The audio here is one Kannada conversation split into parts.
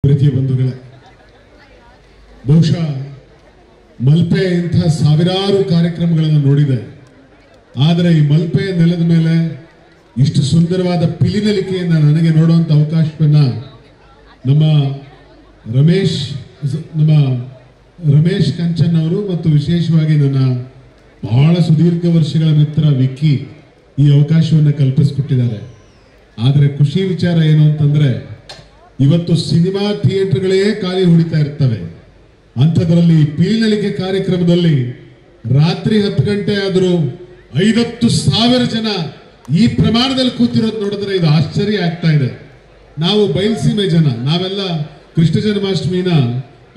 ಪ್ರೀತಿಯ ಬಂಧುಗಳೇ, ಬಹುಶಃ ಮಲ್ಪೆ ಇಂತಹ ಸಾವಿರಾರು ಕಾರ್ಯಕ್ರಮಗಳನ್ನು ನೋಡಿದೆ. ಆದರೆ ಈ ಮಲ್ಪೆ ನೆಲದ ಮೇಲೆ ಇಷ್ಟು ಸುಂದರವಾದ ಪಿಲಿನಲಿಕೆಯನ್ನು ನನಗೆ ನೋಡುವಂಥ ಅವಕಾಶವನ್ನ ನಮ್ಮ ರಮೇಶ್ ಕಂಚನ್ ಅವರು ಮತ್ತು ವಿಶೇಷವಾಗಿ ನನ್ನ ಬಹಳ ಸುದೀರ್ಘ ವರ್ಷಗಳ ಮಿತ್ರ ವಿಕ್ಕಿ ಈ ಅವಕಾಶವನ್ನು ಕಲ್ಪಿಸಿಕೊಟ್ಟಿದ್ದಾರೆ. ಆದರೆ ಖುಷಿ ವಿಚಾರ ಏನು ಅಂತಂದ್ರೆ, ಇವತ್ತು ಸಿನಿಮಾ ಥಿಯೇಟರ್ಗಳೇ ಖಾಲಿ ಹೊಡಿತಾ ಇರ್ತವೆ. ಅಂಥದ್ರಲ್ಲಿ ಪಿಲಿನಲಿಕೆ ಕಾರ್ಯಕ್ರಮದಲ್ಲಿ ರಾತ್ರಿ 10 ಗಂಟೆ ಆದರೂ 50,000 ಜನ ಈ ಪ್ರಮಾಣದಲ್ಲಿ ಕೂತಿರೋದು ನೋಡಿದ್ರೆ ಇದು ಆಶ್ಚರ್ಯ ಆಗ್ತಾ ಇದೆ. ನಾವು ಬಯಲುಸೀಮೆ ಜನ, ನಾವೆಲ್ಲ ಕೃಷ್ಣ ಜನ್ಮಾಷ್ಟಮಿನ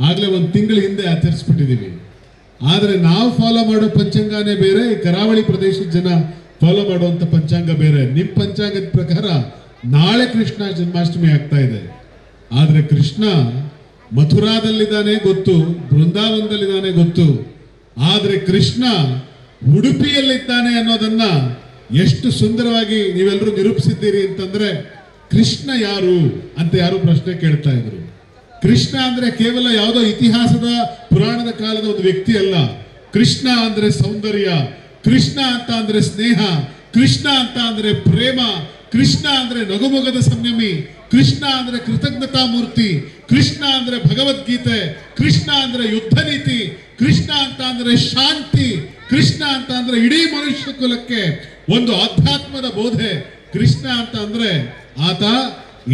ಆಗ್ಲೇ 1 ತಿಂಗಳ ಹಿಂದೆ ಆಚರಿಸ್ಬಿಟ್ಟಿದ್ದೀವಿ. ಆದರೆ ನಾವು ಫಾಲೋ ಮಾಡೋ ಪಂಚಾಂಗನೇ ಬೇರೆ, ಕರಾವಳಿ ಪ್ರದೇಶದ ಜನ ಫಾಲೋ ಮಾಡುವಂತ ಪಂಚಾಂಗ ಬೇರೆ. ನಿಮ್ಮ ಪಂಚಾಂಗದ ಪ್ರಕಾರ ನಾಳೆ ಕೃಷ್ಣ ಜನ್ಮಾಷ್ಟಮಿ ಆಗ್ತಾ ಇದೆ. ಆದರೆ ಕೃಷ್ಣ ಮಥುರಾದಲ್ಲಿದ್ದಾನೆ ಗೊತ್ತು, ಬೃಂದಾವನದಲ್ಲಿದ್ದಾನೆ ಗೊತ್ತು. ಆದರೆ ಕೃಷ್ಣ ಉಡುಪಿಯಲ್ಲಿದ್ದಾನೆ ಅನ್ನೋದನ್ನ ಎಷ್ಟು ಸುಂದರವಾಗಿ ನೀವೆಲ್ಲರೂ ನಿರೂಪಿಸಿದ್ದೀರಿ ಅಂತಂದ್ರೆ, ಕೃಷ್ಣ ಯಾರು ಅಂತ ಯಾರು ಪ್ರಶ್ನೆ ಕೇಳ್ತಾ ಇದ್ರು. ಕೃಷ್ಣ ಅಂದ್ರೆ ಕೇವಲ ಯಾವುದೋ ಇತಿಹಾಸದ ಪುರಾಣದ ಕಾಲದ ಒಂದು ವ್ಯಕ್ತಿ ಅಲ್ಲ. ಕೃಷ್ಣ ಅಂದ್ರೆ ಸೌಂದರ್ಯ, ಕೃಷ್ಣ ಅಂತ ಅಂದ್ರೆ ಸ್ನೇಹ, ಕೃಷ್ಣ ಅಂತ ಅಂದ್ರೆ ಪ್ರೇಮ, ಕೃಷ್ಣ ಅಂದ್ರೆ ನಗುಮೊಗದ ಸಂಯಮಿ, ಕೃಷ್ಣ ಅಂದ್ರೆ ಕೃತಜ್ಞತಾ ಮೂರ್ತಿ, ಕೃಷ್ಣ ಅಂದ್ರೆ ಭಗವದ್ಗೀತೆ, ಕೃಷ್ಣ ಅಂದ್ರೆ ಯುದ್ಧ ನೀತಿ, ಕೃಷ್ಣ ಅಂತ ಅಂದ್ರೆ ಶಾಂತಿ, ಕೃಷ್ಣ ಅಂತ ಅಂದ್ರೆ ಇಡೀ ಮನುಷ್ಯ ಕುಲಕ್ಕೆ ಒಂದು ಅಧ್ಯಾತ್ಮದ ಬೋಧೆ. ಕೃಷ್ಣ ಅಂತ ಅಂದ್ರೆ ಆತ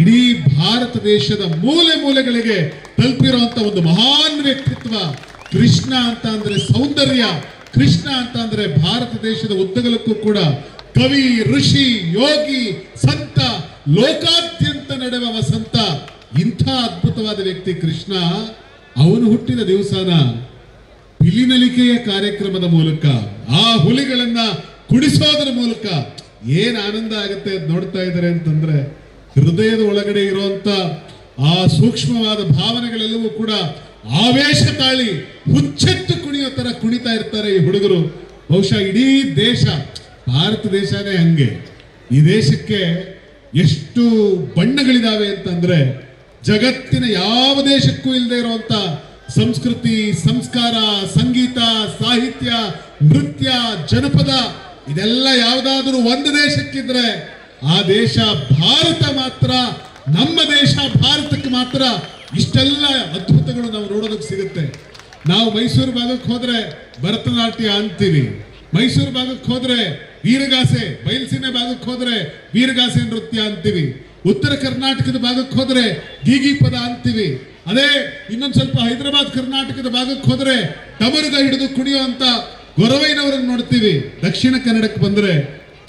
ಇಡೀ ಭಾರತ ದೇಶದ ಮೂಲೆ ಮೂಲೆಗಳಿಗೆ ತಲುಪಿರುವಂತ ಒಂದು ಮಹಾನ್ ವ್ಯಕ್ತಿತ್ವ. ಕೃಷ್ಣ ಅಂತ ಅಂದ್ರೆ ಸೌಂದರ್ಯ, ಕೃಷ್ಣ ಅಂತ ಅಂದ್ರೆ ಭಾರತ ದೇಶದ ಉದ್ದಗಲಕ್ಕೂ ಕೂಡ ಕವಿ, ಋಷಿ, ಯೋಗಿ, ಸಂತ, ಲೋಕಾದ್ಯಂತ ನಡೆಯುವ ಸಂತ. ಇಂಥ ಅದ್ಭುತವಾದ ವ್ಯಕ್ತಿ ಕೃಷ್ಣ. ಅವನು ಹುಟ್ಟಿದ ದಿವಸನ ಪಿಲಿನಲಿಕೆಯ ಕಾರ್ಯಕ್ರಮದ ಮೂಲಕ, ಆ ಹುಲಿಗಳನ್ನ ಕುಡಿಸೋದರ ಮೂಲಕ ಏನ್ ಆನಂದ ಆಗುತ್ತೆ ನೋಡ್ತಾ ಇದ್ದಾರೆ ಅಂತಂದ್ರೆ, ಹೃದಯದ ಒಳಗಡೆ ಇರುವಂತ ಆ ಸೂಕ್ಷ್ಮವಾದ ಭಾವನೆಗಳೆಲ್ಲವೂ ಕೂಡ ಆವೇಶ ತಾಳಿ ಹುಚ್ಚೆತ್ತು ಕುಣಿಯೋ ತರ ಕುಣಿತಾ ಇರ್ತಾರೆ ಈ ಹುಡುಗರು. ಬಹುಶಃ ಇಡೀ ದೇಶ, ಭಾರತ ದೇಶನೇ ಹಂಗೆ. ಈ ದೇಶಕ್ಕೆ ಎಷ್ಟು ಬಣ್ಣಗಳಿದಾವೆ ಅಂತಂದ್ರೆ, ಜಗತ್ತಿನ ಯಾವ ದೇಶಕ್ಕೂ ಇಲ್ಲದೆ ಇರುವಂತ ಸಂಸ್ಕೃತಿ, ಸಂಸ್ಕಾರ, ಸಂಗೀತ, ಸಾಹಿತ್ಯ, ನೃತ್ಯ, ಜನಪದ ಇದೆಲ್ಲ ಯಾವುದಾದ್ರೂ ಒಂದು ದೇಶಕ್ಕಿದ್ರೆ ಆ ದೇಶ ಭಾರತ ಮಾತ್ರ. ನಮ್ಮ ದೇಶ ಭಾರತಕ್ಕೆ ಮಾತ್ರ ಇಷ್ಟೆಲ್ಲ ಅದ್ಭುತಗಳು ನಾವು ನೋಡೋದಕ್ಕೆ ಸಿಗುತ್ತೆ. ನಾವು ಮೈಸೂರು ಭಾಗಕ್ಕೆ ಹೋದ್ರೆ ಭರತನಾಟ್ಯ ಅಂತೀವಿ, ಮೈಸೂರು ಭಾಗಕ್ಕೆ ಹೋದ್ರೆ ವೀರಗಾಸೆ, ಬಯಲುಸೀಮೆ ಭಾಗಕ್ಕೆ ಹೋದ್ರೆ ವೀರಗಾಸೆ ನೃತ್ಯ ಅಂತೀವಿ, ಉತ್ತರ ಕರ್ನಾಟಕದ ಭಾಗಕ್ಕೆ ಹೋದ್ರೆ ಗೀಗಿ ಪದ ಅಂತೀವಿ. ಅದೇ ಇನ್ನೊಂದು ಸ್ವಲ್ಪ ಹೈದರಾಬಾದ್ ಕರ್ನಾಟಕದ ಭಾಗಕ್ಕೆ ಹೋದ್ರೆ ಟಮರುಗ ಹಿಡಿದು ಕುಣಿಯುವಂತ ಗೊರವೈನವರನ್ನು ನೋಡ್ತೀವಿ. ದಕ್ಷಿಣ ಕನ್ನಡಕ್ಕೆ ಬಂದ್ರೆ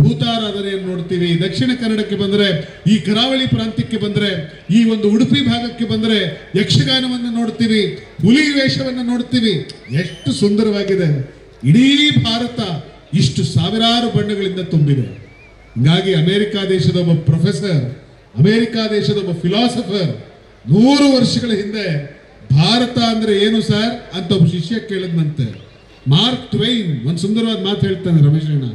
ಭೂತಾರಾಧನೆಯನ್ನು ನೋಡ್ತೀವಿ. ದಕ್ಷಿಣ ಕನ್ನಡಕ್ಕೆ ಬಂದ್ರೆ, ಈ ಕರಾವಳಿ ಪ್ರಾಂತ್ಯಕ್ಕೆ ಬಂದ್ರೆ, ಈ ಒಂದು ಉಡುಪಿ ಭಾಗಕ್ಕೆ ಬಂದ್ರೆ ಯಕ್ಷಗಾನವನ್ನು ನೋಡ್ತೀವಿ, ಹುಲಿ ವೇಷವನ್ನು ನೋಡ್ತೀವಿ. ಎಷ್ಟು ಸುಂದರವಾಗಿದೆ. ಇಡೀ ಭಾರತ ಇಷ್ಟು ಸಾವಿರಾರು ಬಣ್ಣಗಳಿಂದ ತುಂಬಿದೆ. ಹೀಗಾಗಿ ಅಮೆರಿಕಾ ದೇಶದ ಒಬ್ಬ ಪ್ರೊಫೆಸರ್, ಅಮೆರಿಕಾ ದೇಶದ ಒಬ್ಬ ಫಿಲಾಸಫರ್ 100 ವರ್ಷಗಳ ಹಿಂದೆ ಭಾರತ ಅಂದ್ರೆ ಏನು ಸರ್ ಅಂತ ಒಬ್ಬ ಶಿಷ್ಯ ಕೇಳಿದ್ನಂತೆ. ಮಾರ್ಕ್ ಟ್ವೈನ್ ಒಂದು ಸುಂದರವಾದ ಮಾತು ಹೇಳ್ತಾನೆ ರಮೇಶ್ ಅಣ್ಣ.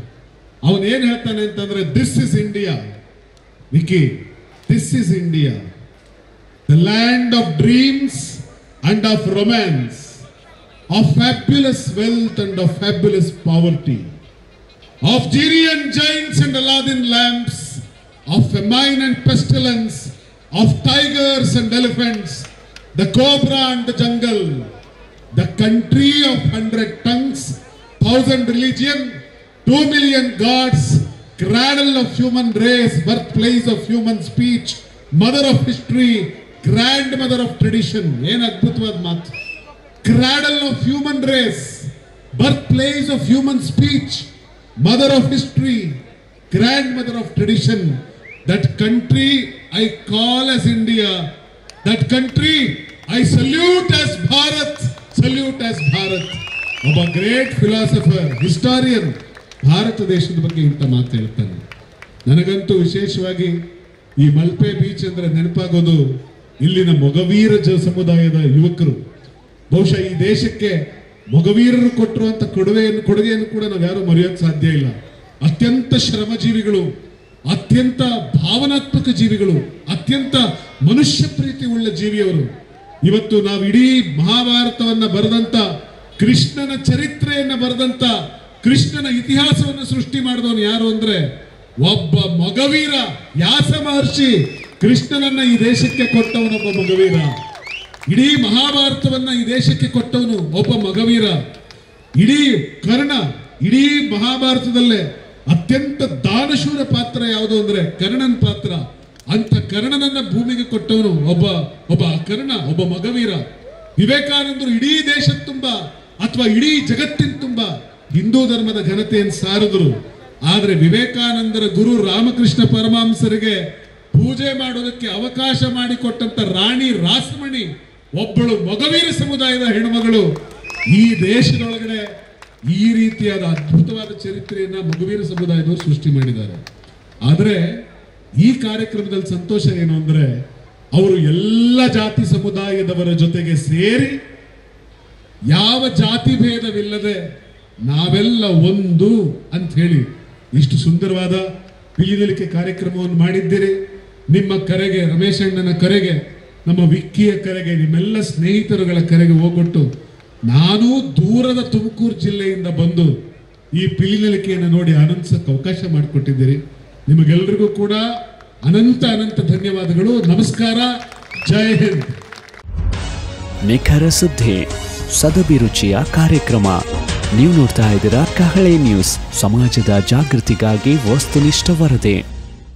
ಅವನೇನ್ ಹೇಳ್ತಾನೆ ಅಂತಂದ್ರೆ, this is India Vicky, this is India, the land of dreams and of romance, of fabulous wealth and of fabulous poverty, of Tyrian giants and Aladdin lamps, of famine and pestilence, of tigers and elephants, the cobra and the jungle, the country of 100 tongues, 1,000 religion, 2 million gods, cradle of human race, birthplace of human speech, mother of history, grandmother of tradition. ಏನು ಅದ್ಭುತವಾದ ಮಾತು. Cradle of human race, birthplace of human speech, mother of history, grandmother of tradition. That country I call as India. That country I salute as Bharat. Salute as Bharat. ಒಬ್ಬ ಗ್ರೇಟ್ ಫಿಲಾಸಫರ್, ಹಿಸ್ಟಾರಿಯನ್ ಭಾರತ ದೇಶದ ಬಗ್ಗೆ ಇಂಥ ಮಾತು ಹೇಳ್ತಾನೆ. ನನಗಂತೂ ವಿಶೇಷವಾಗಿ ಈ ಮಲ್ಪೆ ಬೀಚ್ ಅಂದ್ರೆ ನೆನಪಾಗೋದು ಇಲ್ಲಿನ ಮೊಗವೀರ ಸಮುದಾಯದ ಯುವಕರು. ಬಹುಶಃ ಈ ದೇಶಕ್ಕೆ ಮೊಗವೀರರು ಕೊಟ್ಟಿರುವಂತ ಕೊಡುಗೆಯನ್ನು ಕೂಡ ನಾವು ಯಾರು ಮರೆಯೋಕೆ ಸಾಧ್ಯ ಇಲ್ಲ. ಅತ್ಯಂತ ಶ್ರಮಜೀವಿಗಳು, ಅತ್ಯಂತ ಭಾವನಾತ್ಮಕ ಜೀವಿಗಳು, ಅತ್ಯಂತ ಮನುಷ್ಯ ಪ್ರೀತಿ ಉಳ್ಳ ಜೀವಿಯವರು. ಇವತ್ತು ನಾವು ಇಡೀ ಮಹಾಭಾರತವನ್ನ ಬರೆದಂತ, ಕೃಷ್ಣನ ಚರಿತ್ರೆಯನ್ನ ಬರೆದಂತ, ಕೃಷ್ಣನ ಇತಿಹಾಸವನ್ನು ಸೃಷ್ಟಿ ಮಾಡಿದವನು ಯಾರು ಅಂದ್ರೆ ಒಬ್ಬ ಮಗವೀರ, ವ್ಯಾಸ ಮಹರ್ಷಿ ಕೃಷ್ಣನನ್ನ ಈ ದೇಶಕ್ಕೆ ಕೊಟ್ಟವನೊಬ್ಬ ಮಗವೀರ. ಇಡೀ ಮಹಾಭಾರತವನ್ನ ಈ ದೇಶಕ್ಕೆ ಕೊಟ್ಟವನು ಒಬ್ಬ ಮಗವೀರ. ಇಡೀ ಕರ್ಣ, ಇಡೀ ಮಹಾಭಾರತದಲ್ಲೇ ಅತ್ಯಂತ ದಾನಶೂರ ಪಾತ್ರ ಯಾವುದು ಅಂದ್ರೆ ಕರ್ಣನ ಪಾತ್ರ. ಅಂತ ಕರ್ಣನನ್ನ ಭೂಮಿಗೆ ಕೊಟ್ಟವನು ಒಬ್ಬ ಕರ್ಣ, ಒಬ್ಬ ಮಗವೀರ. ವಿವೇಕಾನಂದರು ಇಡೀ ದೇಶದ ತುಂಬ ಅಥವಾ ಇಡೀ ಜಗತ್ತಿನ ತುಂಬ ಹಿಂದೂ ಧರ್ಮದ ಘನತೆಯನ್ನು ಸಾರಿದ್ರು. ಆದ್ರೆ ವಿವೇಕಾನಂದರ ಗುರು ರಾಮಕೃಷ್ಣ ಪರಮಹಂಸರಿಗೆ ಪೂಜೆ ಮಾಡೋದಕ್ಕೆ ಅವಕಾಶ ಮಾಡಿಕೊಟ್ಟಂತ ರಾಣಿ ರಾಸಮಣಿ ಒಬ್ಬಳು ಮಗವೀರ ಸಮುದಾಯದ ಹೆಣ್ಮಗಳು ಈ ದೇಶದೊಳಗಡೆ ಈ ರೀತಿಯಾದ ಅದ್ಭುತವಾದ ಚರಿತ್ರೆಯನ್ನ ಮಗವೀರ ಸಮುದಾಯದವರು ಸೃಷ್ಟಿ ಮಾಡಿದ್ದಾರೆ. ಆದ್ರೆ ಈ ಕಾರ್ಯಕ್ರಮದಲ್ಲಿ ಸಂತೋಷ ಏನು ಅಂದ್ರೆ ಅವರು ಎಲ್ಲ ಜಾತಿ ಸಮುದಾಯದವರ ಜೊತೆಗೆ ಸೇರಿ ಯಾವ ಜಾತಿ ಭೇದವಿಲ್ಲದೆ ನಾವೆಲ್ಲ ಒಂದು ಅಂತ ಹೇಳಿ ಇಷ್ಟು ಸುಂದರವಾದ ಪಿಲಿನಲಿಕೆ ಕಾರ್ಯಕ್ರಮವನ್ನು ಮಾಡಿದ್ದೀರಿ. ನಿಮ್ಮ ಕರೆಗೆ, ರಮೇಶ್ ಅಣ್ಣನ ಕರೆಗೆ, ನಮ್ಮ ವಿಕ್ಕಿಯ ಕರೆಗೆ, ನಿಮ್ಮೆಲ್ಲ ಸ್ನೇಹಿತರುಗಳ ಕರೆಗೆ ಹೋಗ್ಬಿಟ್ಟು ನಾನು ದೂರದ ತುಮಕೂರು ಜಿಲ್ಲೆಯಿಂದ ಬಂದು ಈ ಪಿಲಿನಲಿಕೆಯನ್ನು ನೋಡಿ ಆನಂದಿಸಕ್ಕೆ ಅವಕಾಶ ಮಾಡಿಕೊಟ್ಟಿದ್ದೀರಿ. ನಿಮಗೆಲ್ಲರಿಗೂ ಕೂಡ ಅನಂತ ಅನಂತ ಧನ್ಯವಾದಗಳು. ನಮಸ್ಕಾರ. ಜೈ ಹಿಂದ್. ನಿಖರ ಸುದ್ದಿ, ಸದಭಿರುಚಿಯ ಕಾರ್ಯಕ್ರಮ. ನೀವು ನೋಡ್ತಾ ಇದ್ದೀರಾ ಕಹಳೆ ನ್ಯೂಸ್, ಸಮಾಜದ ಜಾಗೃತಿಗಾಗಿ ವಸ್ತುನಿಷ್ಠ ವರದಿ.